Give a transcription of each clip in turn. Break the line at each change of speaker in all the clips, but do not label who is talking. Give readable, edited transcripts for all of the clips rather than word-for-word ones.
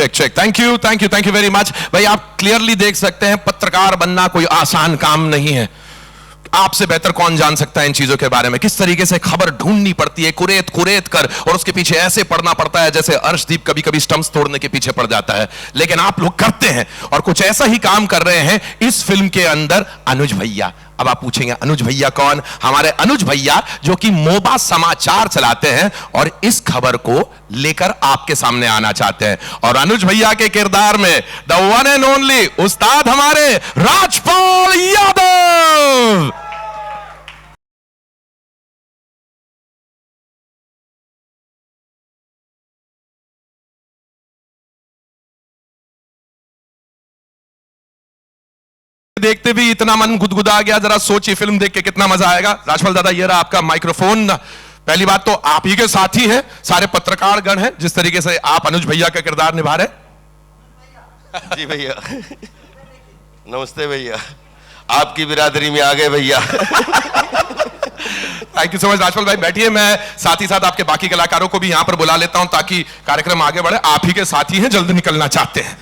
Check check, thank you thank you thank you very much. भाई आप clearly देख सकते हैं पत्रकार बनना कोई आसान काम नहीं है। आपसे बेहतर कौन जान सकता है इन चीजों के बारे में, किस तरीके से खबर ढूंढनी पड़ती है कुरेद कुरेद कर, और उसके पीछे ऐसे पड़ना पड़ता है जैसे अर्शदीप कभी कभी स्टंप्स तोड़ने के पीछे पड़ जाता है। लेकिन आप लोग करते हैं और कुछ ऐसा ही काम कर रहे हैं इस फिल्म के अंदर अनुज भैया। अब आप पूछेंगे अनुज भैया कौन? हमारे अनुज भैया जो कि मोबा समाचार चलाते हैं और इस खबर को लेकर आपके सामने आना चाहते हैं। और अनुज भैया के किरदार में द वन एंड ओनली उस्ताद हमारे राजपाल यादव। देखते भी इतना मन गुदगुदा गया, जरा सोचिए फिल्म देख के कितना मजा आएगा। राजपाल दादा ये रहा आपका माइक्रोफोन। पहली बात तो आप ही के साथी हैं, सारे पत्रकार गण हैं, जिस तरीके से आप अनुज भैया का किरदार निभा रहे।
जी भैया, नमस्ते भैया, आपकी बिरादरी में आ गए भैया।
Thank you so much Rajpal भाई, बैठिए। मैं साथ ही साथ आपके बाकी कलाकारों को भी यहां पर बुला लेता हूं ताकि कार्यक्रम आगे बढ़े। आप ही के साथी हैं, जल्द निकलना चाहते हैं।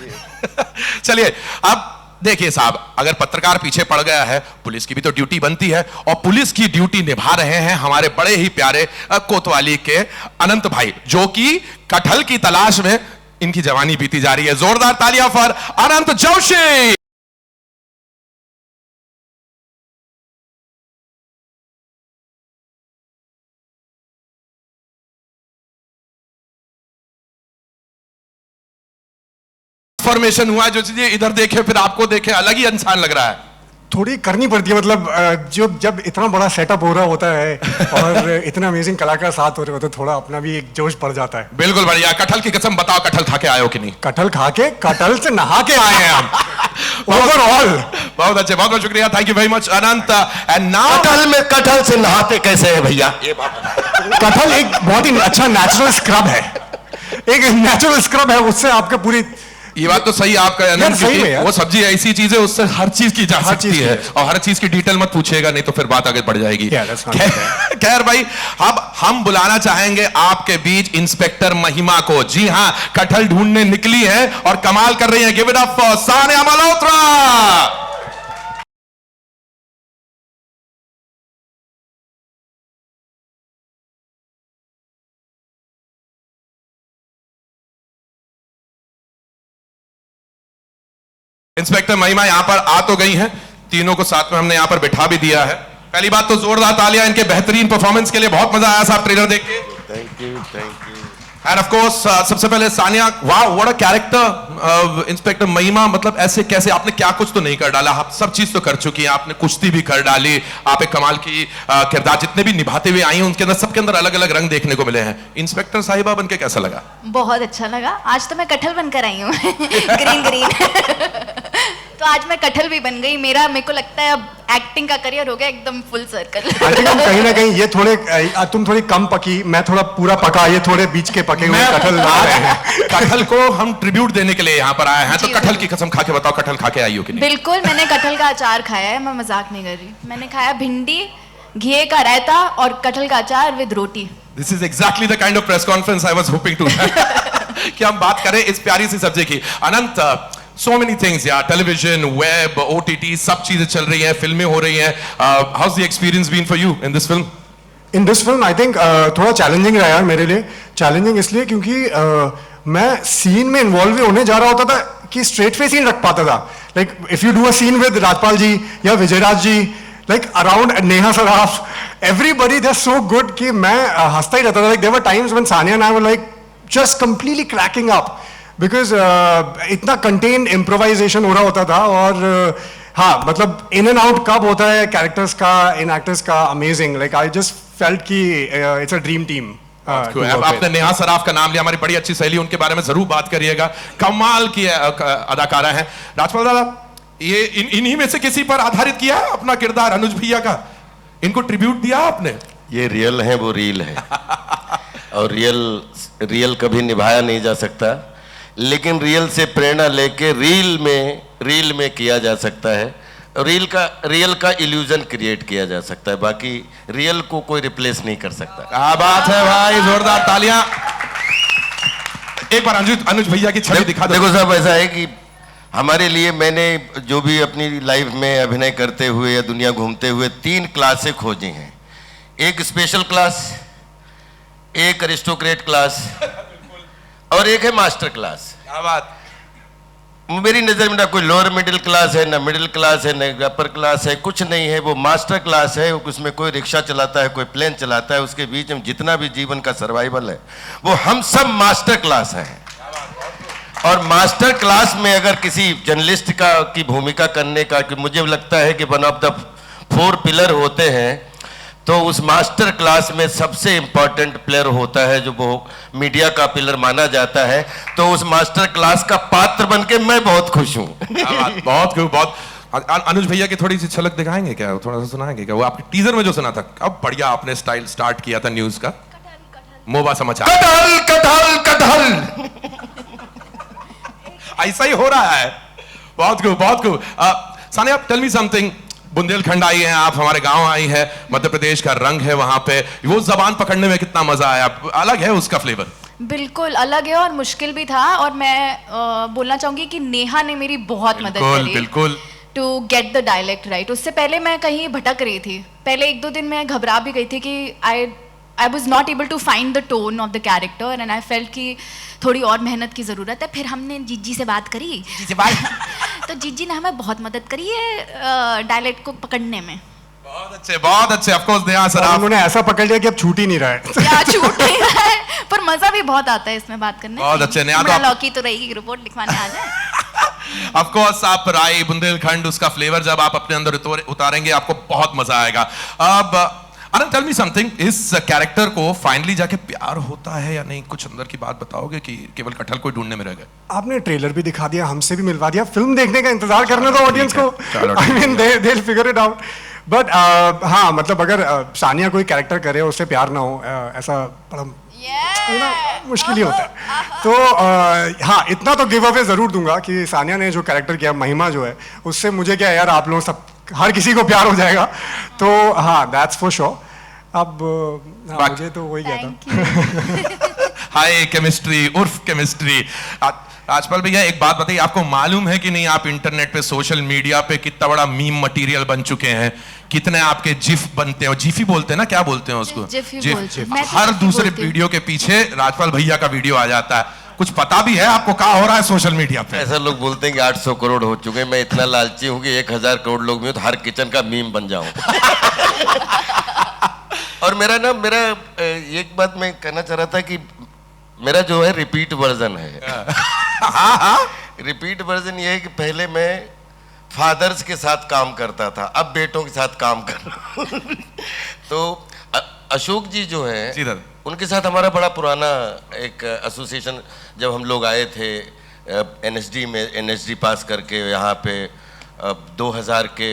चलिए अब देखिए साहब, अगर पत्रकार पीछे पड़ गया है, पुलिस की भी तो ड्यूटी बनती है, और पुलिस की ड्यूटी निभा रहे हैं हमारे बड़े ही प्यारे कोतवाली के अनंत भाई, जो कि कटहल की तलाश में इनकी जवानी बीती जा रही है। जोरदार तालियां फॉर अनंत जोशी। ट्रांसफॉर्मेशन हुआ जो चीजें इधर देखे फिर आपको देखे, अलग ही इंसान लग रहा है।
थोड़ी करनी पड़ती है, मतलब जब इतना बड़ा सेटअप हो रहा होता है और इतने अमेजिंग कलाकार साथ हो रहे होते हैं, थोड़ा अपना भी एक जोश पड़ जाता है।
बिल्कुल बढ़िया। कटहल की कसम बताओ, कटहल खा के आए हो कि नहीं?
कटहल खा के, कटहल से नहा के आए हैं हम। ओवरऑल
बहुत अच्छे, बहुत बहुत शुक्रिया, thank you very much Anant. And now
कटहल में कटहल से नहाते कैसे है भैया?
कटहल एक बहुत ही अच्छा नेचुरल स्क्रब है, एक नेचुरल स्क्रब है, उससे आपके पूरी।
ये बात तो सही आपका अनंत,
सही है
वो सब्जी ऐसी चीज है उससे हर चीज की जा सकती है, और हर चीज की डिटेल मत पूछिएगा नहीं तो फिर बात आगे बढ़ जाएगी। खैर भाई, अब हम बुलाना चाहेंगे आपके बीच इंस्पेक्टर महिमा को। जी हाँ, कटहल ढूंढने निकली है और कमाल कर रही है। Give it up for Sania Malhotra. Inspector महिमा यहां पर आ तो गई हैं, तीनों को साथ में हमने यहां पर बिठा भी दिया है। पहली बात तो जोरदार तालियां इनके बेहतरीन परफॉर्मेंस के लिए, बहुत मजा आया साहब ट्रेलर देख के।
Thank you thank you.
And of course सबसे पहले सानिया, वाह व्हाट अ कैरेक्टर। इंस्पेक्टर महिमा, मतलब ऐसे कैसे, आपने क्या कुछ तो नहीं कर डाला, आप सब चीज तो कर चुकी हैं, आपने कुश्ती भी कर डाली, आप एक कमाल की किरदार जितने भी निभाते हुए आई हैं उनके अंदर, सबके अंदर अलग अलग रंग देखने को मिले हैं। इंस्पेक्टर साहिबा बनके कैसा लगा?
बहुत अच्छा लगा। आज तो मैं कटहल बनकर आई हूँ। Green green. तो आज मैं कटहल भी बन गई। मेरे को लगता है अब एक्टिंग का करियर हो गया एकदम फुल सर्कल।
कहीं ना कहीं ये थोड़े, तुम थोड़ी कम पकी, मैं थोड़ा पूरा पका, ये थोड़े बीच के पके हुए कटहल ला रहे हैं।
कटहल को हम ट्रिब्यूट देने के लिए यहाँ पर आए हैं, तो कटहल की कसम खा के बताओ, कटहल खा के आई हो कि नहीं?
बिल्कुल, मैंने कटहल का अचार खाया है, मैं मजाक नहीं कर रही। मैंने खाया भिंडी, घी का रायता और कटहल का अचार with roti.
This is exactly the kind of press conference I was hoping to कि हम बात करें इस प्यारी सी सब्जी की। अनंत, so many things यार, टेलीविजन, वेब, OTT, सब चीजें चल रही हैं, फिल्में हो रही हैं। How's the experience been for you in this film?
In this film I think थोड़ा चैलेंजिंग रहा यार मेरे लिए। चैलेंजिंग इसलिए क्योंकि मैं सीन में इन्वॉल्व होने जा रहा होता था कि स्ट्रेट फेस ही रख पाता था। Like if you do a scene with Rajpal ji या Vijayraj ji, like around Neha Saraf, everybody they are so good कि मैं हंसता ही रहता था। Like there were times when Sania and I were like just completely cracking up because इतना कंटेन इम्प्रोवाइजेशन हो रहा होता था। और हाँ, मतलब इन एंड आउट कब होता है कैरेक्टर्स का, इन एक्टर्स का, amazing. Like I just felt कि इट्स अ ड्रीम टीम।
आपने नेहा सराफ का नाम लिया, हमारी बड़ी अच्छी सहेली, उनके बारे में जरूर बात करिएगा, कमाल की अदाकारा है। राजपाल दादा, ये इन्हीं में से किसी पर आधारित किया है अपना किरदार अनुज भैया का? इनको ट्रिब्यूट दिया आपने?
ये रियल है, वो रील है। और रियल कभी निभाया नहीं जा सकता, लेकिन रियल से प्रेरणा लेके रील में किया जा सकता है। रियल का इल्यूजन क्रिएट किया जा सकता है, बाकी रियल को कोई रिप्लेस नहीं कर सकता।
क्या बात है भाई, जोरदार तालियां। एक बार अनुज भैया की छवि दिखा दो।
देखो साहब, ऐसा है कि हमारे लिए मैंने जो भी अपनी लाइफ में अभिनय करते हुए या दुनिया घूमते हुए 3 क्लासें खोजी हैं। एक स्पेशल क्लास, एक अरिस्टोक्रेट क्लास और एक है मास्टर क्लास।
क्या बात।
मेरी नज़र में ना कोई लोअर मिडिल क्लास है, ना मिडिल क्लास है, ना अपर क्लास है, कुछ नहीं है। वो मास्टर क्लास है। उसमें कोई रिक्शा चलाता है, कोई प्लेन चलाता है, उसके बीच में जितना भी जीवन का सर्वाइवल है वो हम सब मास्टर क्लास हैं। और मास्टर क्लास में अगर किसी जर्नलिस्ट की भूमिका करने का, कि मुझे लगता है कि वन ऑफ द 4 पिलर होते हैं, तो उस मास्टर क्लास में सबसे इंपॉर्टेंट प्लेयर होता है जो वो मीडिया का पिलर माना जाता है। तो उस मास्टर क्लास का पात्र बन के मैं बहुत खुश हूँ।
बहुत खूब, बहुत। अनुज भैया की थोड़ी सी झलक दिखाएंगे क्या, थोड़ा सा सुनाएंगे क्या? वो आपके टीजर में जो सुना था, अब बढ़िया आपने स्टाइल स्टार्ट किया था न्यूज का, मोबा समाचार।
कटहल कटहल कटहल
ऐसा ही हो रहा है। बहुत खूब, बहुत खूब। Sania, tell me something. Bundelkhand आई हैं आप, हमारे गांव आई है, मध्य प्रदेश का रंग है वहां पे, वो जबान पकड़ने में कितना मजा आया? अलग है उसका फ्लेवर।
बिल्कुल अलग है और मुश्किल भी था। और मैं बोलना चाहूंगी कि नेहा ने मेरी बहुत मदद करी।
बिल्कुल।
To get the dialect right. उससे पहले मैं कहीं भटक रही थी। पहले 1-2 दिन मैं घबरा भी गई थी कि I was not able to find the tone of the character and I felt कि थोड़ी और मेहनत की ज़रूरत है। फिर हमने जीजी से बात करी। तो जीजी ने हमें बहुत मदद करी है डायलेक्ट को पकड़ने में।
बहुत अच्छे, बहुत अच्छे। ऑफ कोर्स नेहा सर,
उन्होंने ऐसा पकड़ लिया कि अब छूट ही नहीं रहा है।
क्या छूट नहीं रहा है, पर मजा भी बहुत आता है इसमें बात करने।
बहुत अच्छे। नेहा तो
लौकी तो रहेगी, रिपोर्ट लिखवाने आ जाए।
ऑफ कोर्स आप राई, बुंदेलखंड, उसका फ्लेवर जब आप अपने अंदर उतारेंगे आपको बहुत मजा आएगा। अब आनंद, टेल मी समथिंग, इस कैरेक्टर को फाइनली जाके प्यार होता है या नहीं? कुछ अंदर की बात बताओगे कि केवल कटहल को ढूंढने में रह गए?
आपने ट्रेलर भी दिखा दिया, हमसे भी मिलवा दिया। फिल्म देखने का इंतजार करने दो ऑडियंस को। I mean they will figure it out. But हाँ, मतलब अगर सानिया कोई कैरेक्टर करे उससे प्यार ना हो, ऐसा बड़ा मुश्किल ही होता है। तो हाँ, इतना तो गिव अवे जरूर दूंगा कि सानिया ने जो कैरेक्टर किया, महिमा जो है, उससे मुझे क्या यार, आप लोग सब, हर किसी को प्यार हो जाएगा। तो हाँ, दैट्स फॉर श्योर। अब हाँ, मुझे तो वही कहता।
हाय केमिस्ट्री उर्फ केमिस्ट्री। राजपाल भैया, एक बात बताइए, आपको मालूम है कि नहीं आप इंटरनेट पे, सोशल मीडिया पे कितना बड़ा मीम मटेरियल बन चुके हैं? कितने आपके जिफ बनते हैं, जिफी बोलते हैं ना, क्या बोलते हैं उसको? जिफ। हर दूसरे वीडियो के पीछे राजपाल भैया का वीडियो आ जाता है। कुछ पता भी है आपको क्या हो रहा है सोशल मीडिया पे?
ऐसा लोग बोलते हैं कि 800 करोड़ हो चुके हैं। मैं इतना लालची हूँ कि 1000 करोड़ लोग में तो हर किचन का मीम बन जाऊं। और मेरा एक बात मैं कहना चाह रहा था कि मेरा जो है रिपीट वर्जन है। रिपीट वर्जन ये है कि पहले मैं फादर्स के साथ काम करता था, अब बेटों के साथ काम कर रहा हूं। तो अशोक जी जो है, उनके साथ हमारा बड़ा पुराना एक एसोसिएशन, जब हम लोग आए थे एनएसडी में, एनएसडी पास करके यहाँ पे 2000 के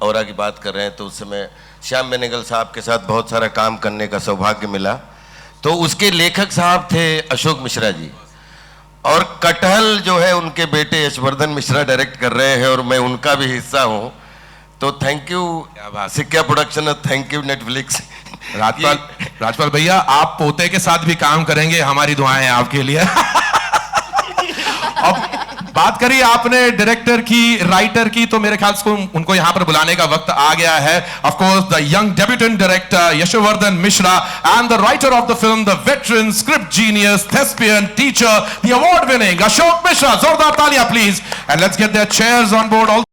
औरा की बात कर रहे हैं, तो उस समय श्याम बेनेगल साहब के साथ बहुत सारा काम करने का सौभाग्य मिला। तो उसके लेखक साहब थे अशोक मिश्रा जी, और कटहल जो है उनके बेटे यशवर्धन मिश्रा डायरेक्ट कर रहे हैं, और मैं उनका भी हिस्सा हूँ। तो थैंक यू सिक्का production, thank you Netflix.
Rajpal भैया, आप पोते के साथ भी काम करेंगे, हमारी दुआएं हैं आपके लिए। अब बात करी आपने डायरेक्टर की, राइटर की, तो मेरे ख्याल से उनको यहां पर बुलाने का वक्त आ गया है। Of course the young debutante director Yashvardhan Mishra and the writer of the film, the veteran script genius, thespian teacher, the award winning Ashok Mishra. जोरदार तालियां please, and let's get their chairs on board.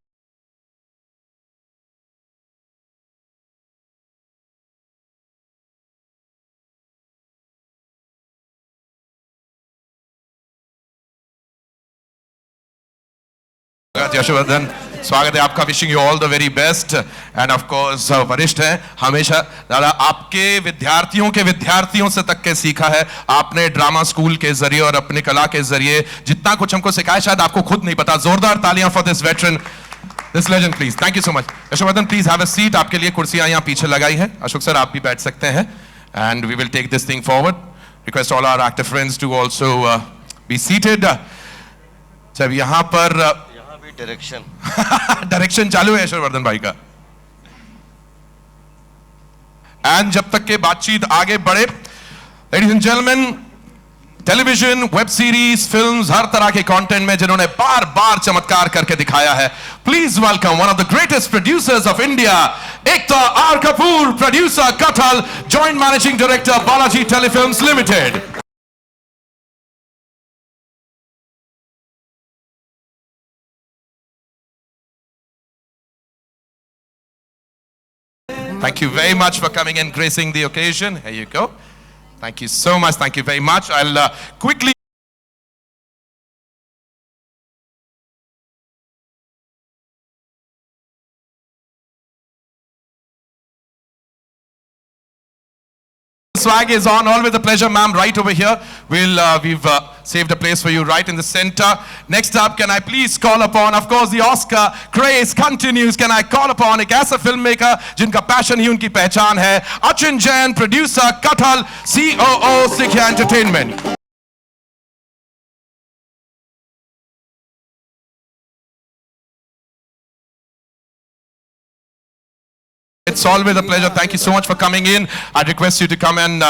Yashvardhan, स्वागत है आपका। Wishing you all the very best. And of course वरिष्ठ हैं, हमेशा दादा आपके विद्यार्थियों से तक के सीखा है आपने ड्रामा स्कूल के जरिए और अपने कला के जरिए। जितना कुछ हमको सिखाया शायद आपको खुद नहीं पता। जोरदार तालियां for this veteran, this legend please. Thank you so much. Yashvardhan please have a seat. आपके लिए कुर्सियां यहाँ पीछे लगाई हैं। अशोक सर, आप भी बैठ सकते हैं। And we will take this thing forward. Request all our actor friends to also be seated. जब यहाँ पर डायरेक्शन चालू है यशवर्धन भाई का। एंड जब तक के बातचीत आगे बढ़े, ladies and gentleman, television, web series, films, हर तरह के कंटेंट में जिन्होंने बार बार चमत्कार करके दिखाया है. Please welcome one of the greatest producers of India, Ekta R Kapoor, producer Kathal, joint managing director Balaji telefilms limited. Thank you very much for coming and gracing the occasion. Here you go. Thank you so much. Thank you very much. I'll quickly swag is on. Always a pleasure, ma'am. Right over here. We've saved a place for you right in the center. Next up, can I please call upon, of course, the Oscar craze continues. Can I call upon एक ऐसा filmmaker जिनका passion ही उनकी पहचान है, Achin Jain, producer, Kathal, COO, Sikya Entertainment. It's always a pleasure. Thank you so much for coming in. I'd request you to come and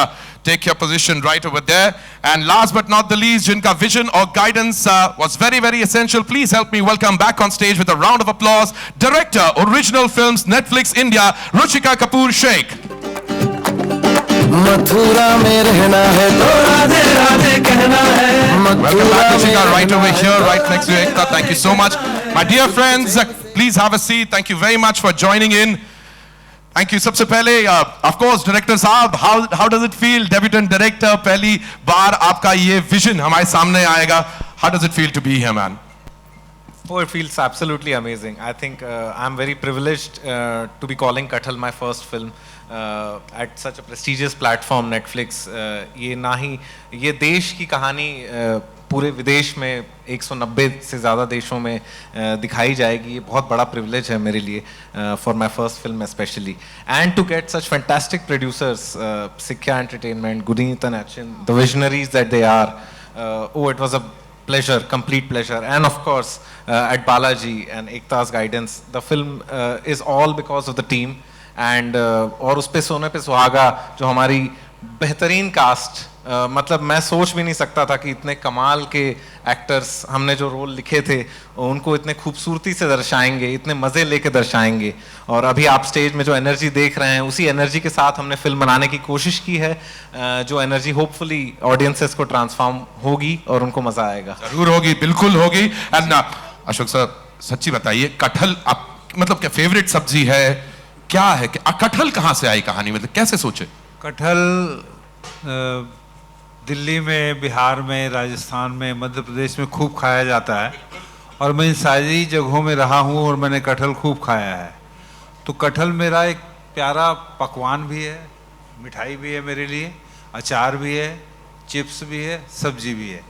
take your position right over there. And last but not the least, jinka vision or guidance was very, very essential. Please help me welcome back on stage with a round of applause, Director, Original Films, Netflix India, Ruchika Kapoor Sheikh.
Mathura में रहना है तो राधे राधे कहना है.
Welcome back, Ruchika, right over here, right next to Ekta. Thank you so much. My dear friends, please have a seat. Thank you very much for joining in. Thank you. सबसे पहले, of course, director साहब, how does it feel, debutant director, पहली बार आपका ये vision हमारे सामने आएगा. How does it feel to be here, man?
Oh, it feels absolutely amazing. I think I'm very privileged to be calling Kathal my first film at such a prestigious platform, Netflix. ये ना ही ये देश की कहानी पूरे विदेश में 190 से ज़्यादा देशों में दिखाई जाएगी. ये बहुत बड़ा privilege है मेरे लिए for my first film especially. And to get such fantastic producers, Sikya Entertainment, Guneet and Achin, the visionaries that they are. Oh, it was a pleasure, complete pleasure. And of course, at Balaji and Ekta's guidance, the film is all because of the team. And और उस पे सोने पे सुहागा जो हमारी बेहतरीन cast, मतलब मैं सोच भी नहीं सकता था कि इतने कमाल के एक्टर्स हमने जो रोल लिखे थे उनको इतने खूबसूरती से दर्शाएंगे, इतने मज़े लेके दर्शाएंगे. और अभी आप स्टेज में जो एनर्जी देख रहे हैं उसी एनर्जी के साथ हमने फिल्म बनाने की कोशिश की है, जो एनर्जी होपफुली ऑडियंसेस को ट्रांसफॉर्म होगी और उनको मज़ा आएगा.
जरूर होगी, बिल्कुल होगी. एंड अशोक सर, सच्ची बताइए, कटहल आप मतलब क्या फेवरेट सब्जी है, क्या है, कटहल कहाँ से आई कहानी, मतलब कैसे सोचे?
कटहल दिल्ली में, बिहार में, राजस्थान में, मध्य प्रदेश में खूब खाया जाता है और मैं इन सारी जगहों में रहा हूँ और मैंने कटहल खूब खाया है. तो कटहल मेरा एक प्यारा पकवान भी है, मिठाई भी है मेरे लिए, अचार भी है, चिप्स भी है, सब्जी भी है.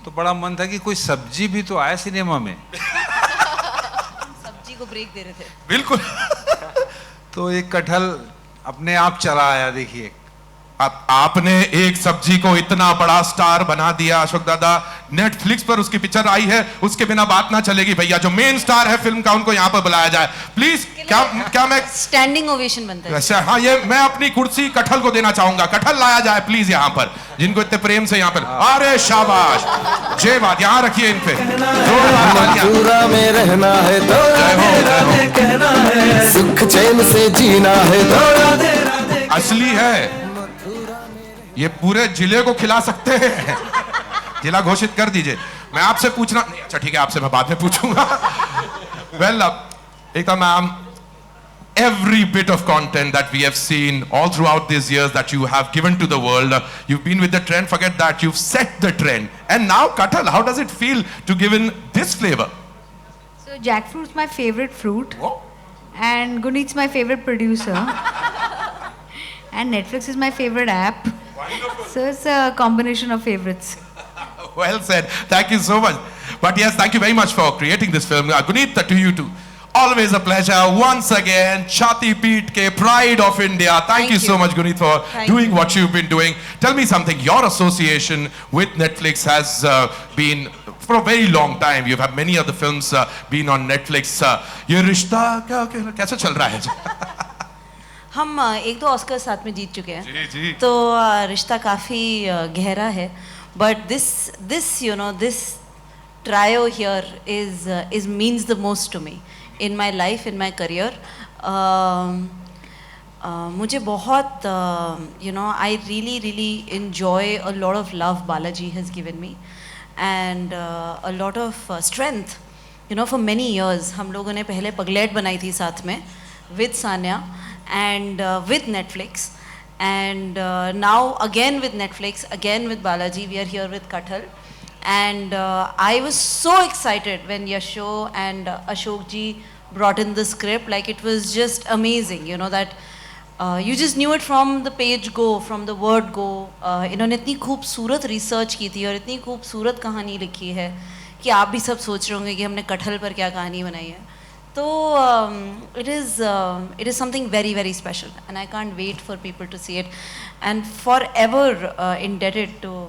तो बड़ा मन था कि कोई सब्जी भी तो आए सिनेमा में.
सब्जी को ब्रेक दे रहे थे.
बिल्कुल.
तो एक कटहल अपने आप चला आया. देखिए,
आपने एक सब्जी को इतना बड़ा स्टार बना दिया अशोक दादा. नेटफ्लिक्स पर उसकी पिक्चर आई है, उसके बिना बात ना चलेगी भैया. जो मेन स्टार है फिल्म का उनको यहाँ पर बुलाया जाए प्लीज. क्या मैं
स्टैंडिंग ओवेशन बनता है.
अच्छा, हाँ, ये मैं अपनी कुर्सी कटहल को देना चाहूंगा. कटहल लाया जाए प्लीज यहाँ पर, जिनको इतने प्रेम से यहाँ पर. अरे शाबाश, जय बात. यहाँ रखिए इन पे.
मथुरा में रहना है तो राधे कहना है. सुख चैन से जीना है तो राधे.
असली है, ये पूरे जिले को खिला सकते हैं. जिला घोषित कर दीजिए. मैं आपसे पूछना नहीं, अच्छा ठीक है, आपसे मैं बाद में पूछूंगा. Well, Ekta ma'am, every bit of content that we have seen all throughout these years that you have given to the world, you've been with the trend. Forget that, you've set the trend. And now Kathal, how does it feel to give in this flavor?
So jackfruit's my favorite fruit.
Oh.
And Guneet's my favorite producer. And Netflix is my favorite app. So it's a combination of favorites.
Well said. Thank you so much. But yes, thank you very much for creating this film. Guneet, to you too. Always a pleasure. Once again, Chati Peet ke Pride of India. Thank you so much, Guneet, for doing what you've been doing. Tell me something. Your association with Netflix has been for a very long time. You've had many other films been on Netflix. ये रिश्ता कैसे चल रहा है?
हम एक दो Oscar साथ में जीत चुके हैं.
जी, जी.
तो रिश्ता काफ़ी गहरा है. but this you know, this trio here is means the most to me in my life, in my career. मुझे बहुत you know, I really enjoy a lot of love Balaji has given me, and a lot of strength. You know, for many years हम लोगों ने पहले पगलेट बनाई थी साथ में with Sanya and with Netflix, and now again with Netflix, again with Balaji, we are here with Kathal. And I was so excited when Yasho and Ashok ji brought in the script. Like, it was just amazing, you know, that you just knew it from the page go, from the word go. इन्होंने इतनी खूबसूरत research की थी और इतनी खूबसूरत कहानी लिखी है कि आप भी सब सोच रहे होंगे कि हमने कटहल पर क्या कहानी बनाई है. तो it is something very special, and I can't wait for people to see it, and forever indebted to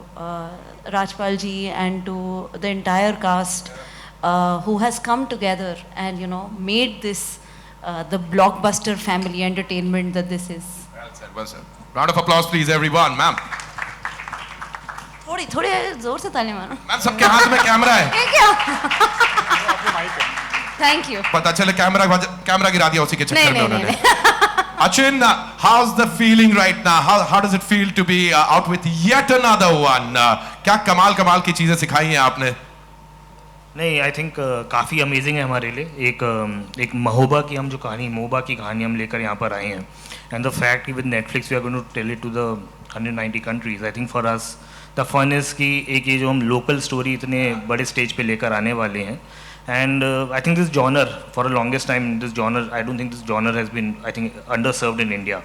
Rajpal ji and to the entire cast who has come together and, you know, made this the blockbuster family entertainment that this is.
Well said, well said. Round of applause, please, everyone, ma'am.
थोड़ी जोर से ताली मारो.
Ma'am, सबके हाथ में camera है.
Thank you.
पता चले कैमरा गिरा दिया उसी के चक्कर में उन्होंने.
नहीं.
Achin, how's the feeling right now? How does it feel to be out with yet another one? क्या कमाल की चीजें सिखाई हैं आपने?
नहीं, आई थिंक काफ़ी अमेजिंग है हमारे लिए. एक महोबा की हम जो कहानी, मोहबा की कहानी हम लेकर यहाँ पर आए हैं, एंड द फैक्ट कि with Netflix we are going to tell it to the 190 countries. I think for us the fun is कि एक ये जो हम लोकल स्टोरी इतने बड़े स्टेज पे लेकर आने वाले हैं. And I think this genre, for the longest time, I don't think this genre has been, I think, underserved in India.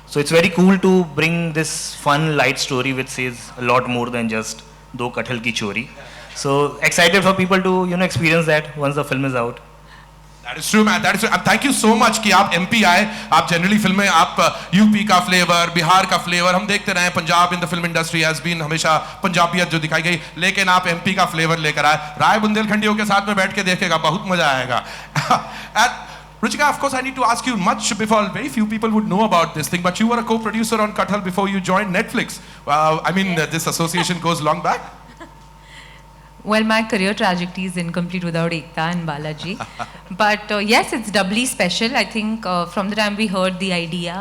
So it's very cool to bring this fun, light story which says a lot more than just Do Kathal Ki Chori. So excited for people to, you know, experience that once the film is out.
That is true, man. That is true. Thank you so much कि आप MP आए. आप generally फिल्में, आप UP का flavour, Bihar का flavour हम देखते रहे. Punjab in the film industry has been हमेशा पंजाबियत जो दिखाई गई, लेकिन आप MP का फ्लेवर लेकर आए. राय बुंदेलखंडियों के साथ में बैठ के देखेगा, बहुत मजा आएगा. Ruchika, of course, I need to ask you much before. Very few people would know about this thing, but you were a co-producer on Kathal before you joined Netflix. I mean, this association goes long back.
Well, my career trajectory is incomplete without Ekta and Balaji. But yes, it's doubly special. I think from the time we heard the idea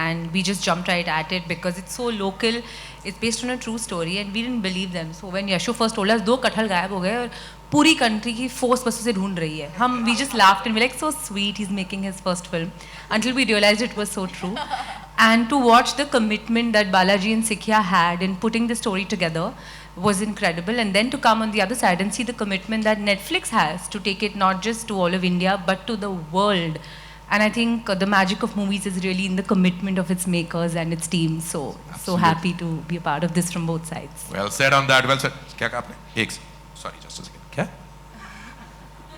and we just jumped right at it because it's so local. It's based on a true story and we didn't believe them. So when Yasho first told us, 2 कटहल गायब हो गए और पूरी country की force बस उसे ढूंढ रही है. We just laughed and we were like, so sweet, he's making his first film. Until we realized it was so true. And to watch the commitment that Balaji and Sikya had in putting the story together was incredible, and then to come on the other side and see the commitment that Netflix has to take it not just to all of India but to the world. And I think the magic of movies is really in the commitment of its makers and its team. So happy to be a part of this from both sides.
Well said on that. Well said. क्या कहा आपने? Sorry, just a second. क्या?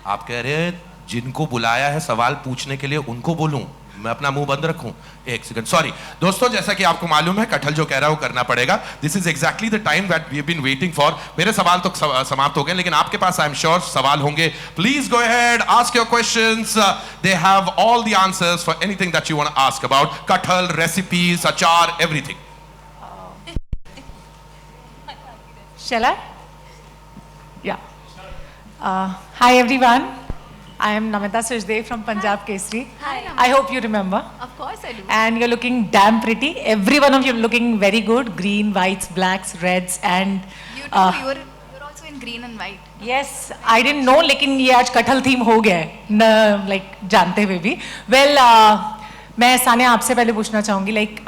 आप कह रहे हैं जिनको बुलाया है सवाल पूछने के लिए उनको बोलूं, मैं अपना मुंह बंद रखूं? एक सेकंड, सॉरी दोस्तों, जैसा कि आपको मालूम है कटहल जो कह रहा है वो करना पड़ेगा. This is exactly the time that we have been waiting for. मेरे सवाल तो समाप्त हो गए, लेकिन आपके पास आई एम श्योर सवाल होंगे. Please go ahead, ask your questions. They have all the answers for anything that you want to ask about kathal, recipes, achar, everything.
Shall I? Yeah. Hi everyone. I am Namita Sachdev from Punjab Kesari.
Hi,
I hope you remember.
Of course I do.
And you're looking damn pretty. Every one of you looking very good. Green, whites, blacks, reds, and
You too. You're also in green and white.
yes, I didn't know. लेकिन ये आज कटहल theme हो गया है. न like जानते हुए भी. Well, मैं सानिया आपसे पहले पूछना चाहूँगी like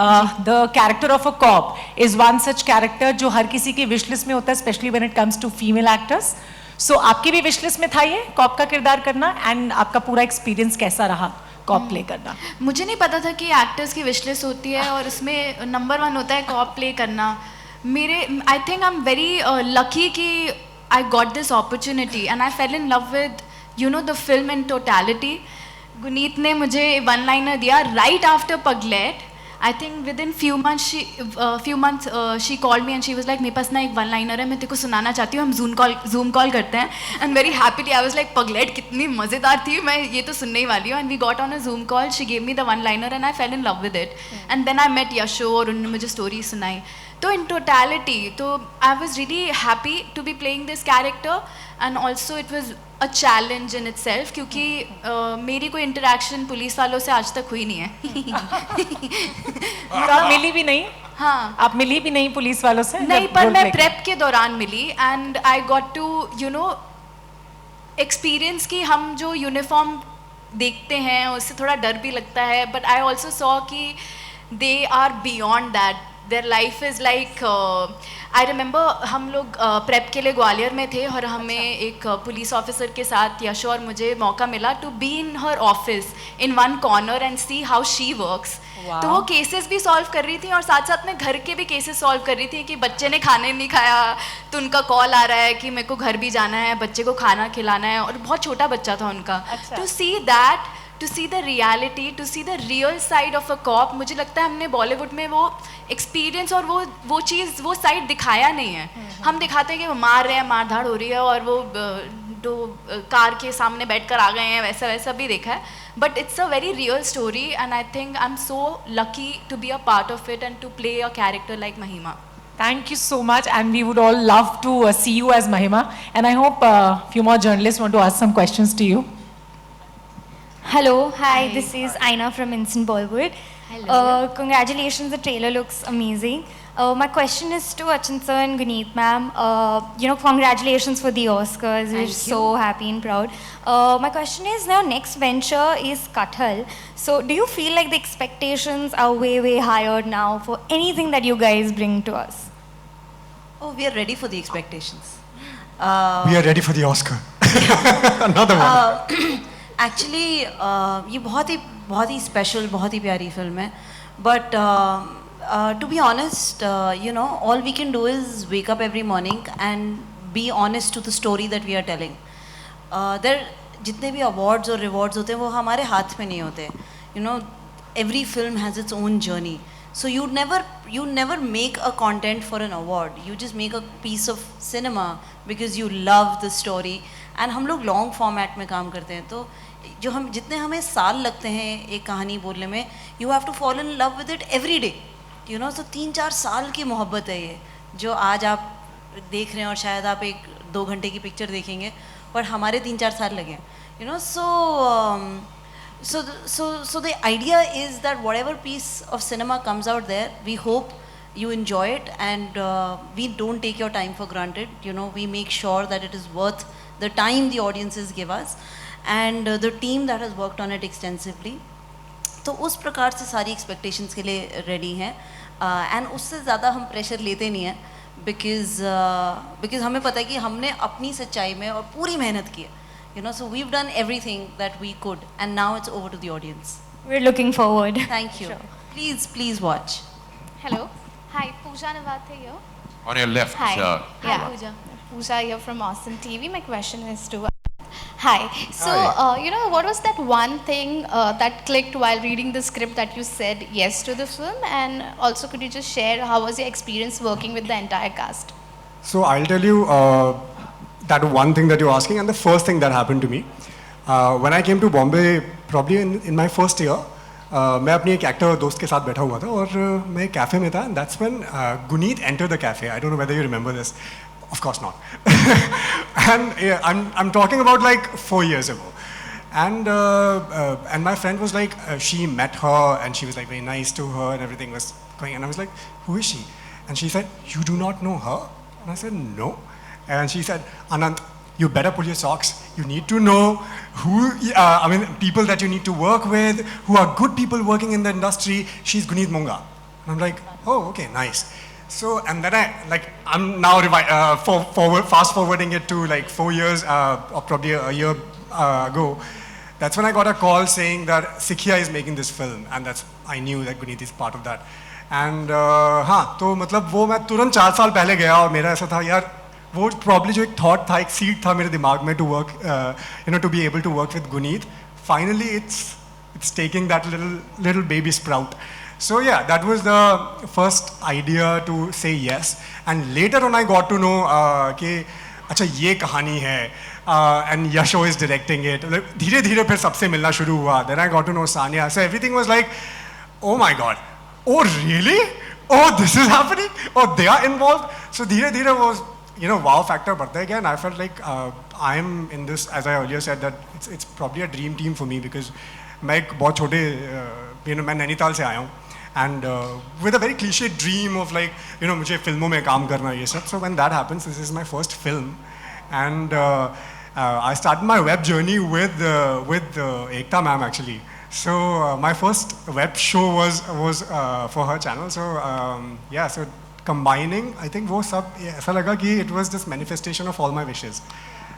the character of a cop is one such character जो हर किसी की wish list में होता है, especially when it comes to female actors. So आपकी भी विश लिस्ट में था ये कॉप का किरदार करना, एंड आपका पूरा एक्सपीरियंस कैसा रहा कॉप प्ले करना?
मुझे नहीं पता था कि एक्टर्स की विश लिस्ट होती है और इसमें नंबर 1 होता है कॉप प्ले करना. I think I am very lucky कि I got this opportunity and I fell in love with the film in totality. Guneet ने मुझे 1 लाइनर दिया right after Pagglait. I think within few months she called me and she was like, मेरे पास ना एक 1 liner है, मैं तेरे को सुनाना चाहती हूँ, हम जूम कॉल करते हैं. And very happily I was like Pagglait कितनी मज़ेदार थी, मैं ये तो सुनने ही वाली हूँ. And we got on a zoom call, she gave me the 1 liner and I fell in love with it. And then I met Yasho और उन्होंने मुझे स्टोरी सुनाई. तो इन टोटलिटी तो I was really happy to be playing this character and also it was a challenge in itself क्योंकि मेरी कोई interaction police वालों से आज तक हुई नहीं है.
और आप मिली भी नहीं?
हाँ,
आप मिली भी नहीं पुलिस वालों से?
नहीं, पर मैं प्रेप के दौरान मिली and I got to you know experience कि हम जो यूनिफॉर्म देखते हैं उससे थोड़ा डर भी लगता है, बट आई ऑल्सो सॉ कि they are beyond that. There life is like I remember हम लोग प्रेप के लिए ग्वालियर में थे और हमें एक पुलिस ऑफिसर के साथ यश और मुझे मौका मिला to be in her office in one corner and see how she works. तो वो केसेस भी सॉल्व कर रही थी और साथ साथ में घर के भी केसेस सॉल्व कर रही थी कि बच्चे ने खाने नहीं खाया तो उनका कॉल आ रहा है कि मेरे को घर भी जाना है, बच्चे को खाना खिलाना है, और बहुत छोटा बच्चा था उनका. To see that, to see the reality, to see the real side of a cop, मुझे लगता है हमने बॉलीवुड में वो एक्सपीरियंस और वो चीज़ वो साइड दिखाया नहीं है. हम दिखाते हैं कि वो मार रहे हैं, मारधाड़ हो रही है और वो जो कार के सामने बैठकर आ गए हैं, वैसा वैसा भी देखा है. But it's a very real story and I think I am so lucky to be a part of it and to play a character like Mahima.
Thank you so much, and we would all love to see you as Mahima. And I hope few more journalists want to ask some questions to you.
Hello, hi. This is Aina from Instant Bollywood.
Hello.
Congratulations, the trailer looks amazing. My question is to Achin sir and Guneet ma'am. Congratulations for the Oscars. We're so happy and proud. My question is, now next venture is Kathal. So do you feel like the expectations are way, way higher now for anything that you guys bring to us?
Oh, we are ready for the expectations.
We are ready for the Oscar. Another one.
Actually, ये बहुत ही special, बहुत ही प्यारी film है. But to be honest, all we can do is wake up every morning and be honest to the story that we are telling. जितने भी awards और rewards होते हैं वो हमारे हाथ में नहीं होते. Every film has its own journey. So you never make a content for an award. You just make a piece of cinema because you love the story. And हम लोग लॉन्ग फॉर्मेट में काम करते हैं, तो जितने हमें साल लगते हैं एक कहानी बोलने में, you have to fall in love with it every day. So 3-4 साल की मोहब्बत है ये, जो आज आप देख रहे हैं और शायद आप 1-2 घंटे की पिक्चर देखेंगे, पर हमारे 3-4 साल लगे. So the idea is that whatever piece of cinema comes out there, we hope you enjoy it, and we don't take your time for granted. We make sure that it is worth the time the audiences give us, and the team that has worked on it extensively. तो उस प्रकार से सारी expectations के लिए ready हैं, and उससे ज़्यादा हम pressure लेते नहीं हैं, because हमें पता है कि हमने अपनी सच्चाई में और पूरी मेहनत की है. So we've done everything that we could, and now it's over to the audience.
We're looking forward.
Thank you.
Sure.
Please watch.
Hello. Hi, Pooja Nawathe here.
On your left.
Hi.
Yeah.
Hi, Pooja. Pooja here from Awesome TV. My question is to Hi. So, what was that one thing that clicked while reading the script that you said yes to the film? And also, could you just share how was your experience working with the entire cast?
So I'll tell you that one thing that you're asking, and the first thing that happened to me when I came to Bombay, probably in my first year, मैं अपनी एक actor दोस्त के साथ बैठा हुआ था और मैं एक कैफ़े में था, and that's when Guneet entered the cafe. I don't know whether you remember this. Of course not. And I'm talking about like 4 years ago. And my friend was like, she met her and she was like very nice to her and everything was going. And I was like, who is she? And she said, you do not know her? And I said, no. And she said, Anant, you better pull your socks. You need to know people that you need to work with, who are good people working in the industry. She's Guneet Monga. And I'm like, oh, okay, nice. So, and then I'm now fast forwarding it to like 4 years, or probably a year ago. That's when I got a call saying that Sikhiya is making this film, and I knew that Guneet is part of that. And तो मतलब वो मैं तुरंत 4 साल पहले गया और मेरा ऐसा था यार, वो प्रॉब्ली जो एक थॉट था, एक सीड था मेरे दिमाग में to work, to be able to work with Guneet. Finally it's taking that little baby sprout. So yeah, that was the first idea to say yes, and later on I got to know कि अच्छा ये कहानी है, and Yasho is directing it. धीरे धीरे फिर सबसे मिलना शुरू हुआ. Then I got to know Sanya. So everything was like, oh my god, oh really? oh, this is happening. Oh, they are involved. So धीरे was, wow factor बढ़ता गया, and I felt like I'm in this, as I earlier said, that it's probably a dream team for me because मैं एक बहुत छोटे, मैं नैनीताल से आया हूँ, and with a very cliche dream of like, मुझे फिल्मों में काम करना ये सब. So when that happens, this is my first film, and I started my web journey with Ekta ma'am actually. So my first web show was for her channel. So yeah, so combining, I think वो सब ऐसा लगा कि it was this manifestation of all my wishes.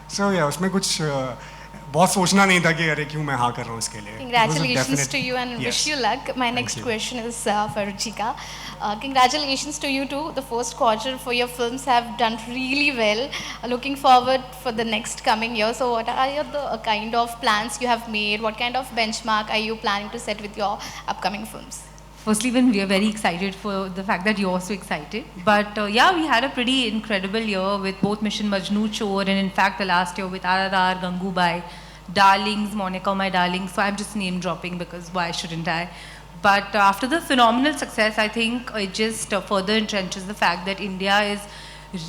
So yeah, उसमें कुछ बहुत सोचना नहीं था कि अरे क्यों मैं हाँ कर रहा हूँ इसके लिए.
Congratulations to you and wish you luck. My next question is for Ruchika. Congratulations to you too. The first quarter for your films have done really well. Looking forward for the next coming year. So what are the kind of plans you have made? What kind of benchmark are you planning to set with your upcoming films?
Firstly, we are very excited for the fact that you're also excited. But yeah, we had a pretty incredible year with both Mission Majnu Chor and in fact the last year with RRR, Gangubai, Darlings, Monica My Darling. So I'm just name dropping because why shouldn't I? But after the phenomenal success, I think it just further entrenches the fact that India is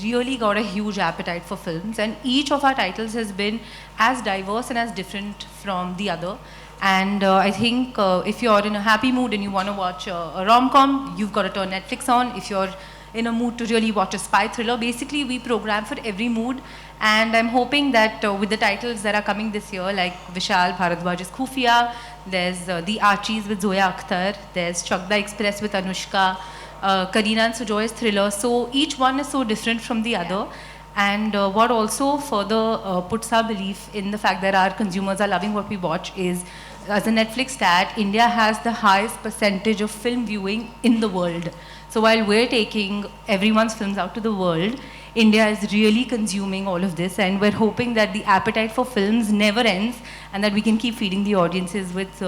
really got a huge appetite for films, and each of our titles has been as diverse and as different from the other. And I think if you're in a happy mood and you want to watch a rom-com, you've got to turn Netflix on. If you're in a mood to really watch a spy thriller, basically we program for every mood. And I'm hoping that with the titles that are coming this year, like Vishal Bharadwaj's Khufiya, there's The Archies with Zoya Akhtar, there's Chakda Express with Anushka, Kareena and Sujoy's Thriller. So each one is so different from the other. And what also further puts our belief in the fact that our consumers are loving what we watch is, as a Netflix stat, India has the highest percentage of film viewing in the world. So while we're taking everyone's films out to the world, India is really consuming all of this, and we're hoping that the appetite for films never ends and that we can keep feeding the audiences with